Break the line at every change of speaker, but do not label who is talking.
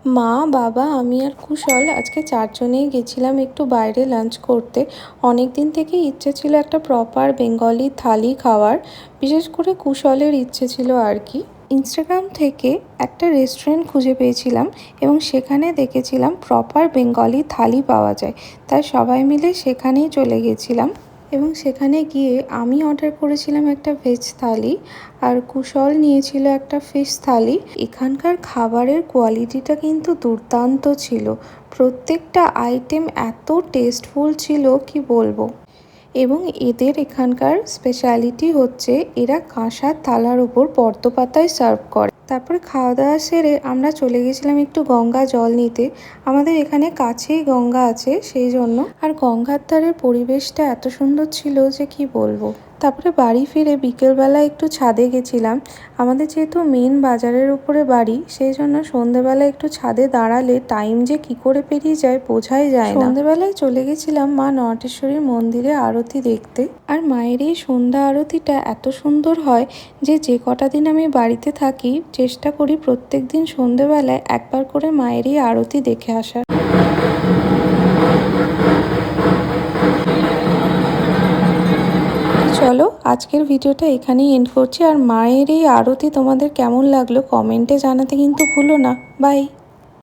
মা, বাবা, আমি আর কুশল আজকে চারজনেই গেছিলাম একটু বাইরে লাঞ্চ করতে। অনেক দিন থেকেই ইচ্ছে ছিল একটা প্রপার বেঙ্গলি থালি খাওয়ার। বিশেষ করে কুশলের ইচ্ছে ছিল আর কি। ইনস্টাগ্রাম থেকে একটা রেস্টুরেন্ট খুঁজে পেয়েছিলাম এবং সেখানে দেখেছিলাম প্রপার বেঙ্গলি থালি পাওয়া যায়। তাই সবাই মিলে সেখানেই চলে গেছিলাম এবং সেখানে গিয়ে আমি অর্ডার করেছিলাম একটা ভেজ থালি আর কুশল নিয়েছিল একটা ফিশ থালি। এখানকার খাবারের কোয়ালিটিটা কিন্তু দুর্দান্ত ছিল। প্রত্যেকটা আইটেম এত টেস্টফুল ছিল কি বলবো। এবং এদের এখানকার স্পেশালিটি হচ্ছে এরা কাঁসার থালার উপর পদ্ম পাতায় সার্ভ করে। তারপরে খাওয়া দাওয়া সেরে আমরা চলে গেছিলাম একটু গঙ্গা জল নিতে। আমাদের এখানে কাছেই গঙ্গা আছে সেই জন্য। আর গঙ্গার ধারের পরিবেশটা এত সুন্দর ছিল যে কি বলবো। তারপরে বাড়ি ফিরে বিকেলবেলা একটু ছাদে গেছিলাম। আমাদের যেহেতু মেন বাজারের উপরে বাড়ি, সেই জন্য সন্ধেবেলা একটু ছাদে দাঁড়ালে টাইম যে কি করে পেরিয়ে যায় বোঝাই যায় না। সন্ধেবেলায় চলে গেছিলাম মা নটেশ্বরীর মন্দিরে আরতি দেখতে। আর মায়ের এই সন্ধ্যা আরতিটা এত সুন্দর হয় যে কটা দিন আমি বাড়িতে থাকি চেষ্টা করি প্রত্যেক দিন সন্ধেবেলায় একবার করে মায়ের এই আরতি দেখে আসার। চলো আজকের ভিডিওটা এখানেই এন্ড করছি। আর মায়ের এই আরতি তোমাদের কেমন লাগলো কমেন্টে জানাতে কিন্তু ভুলো না। বাই।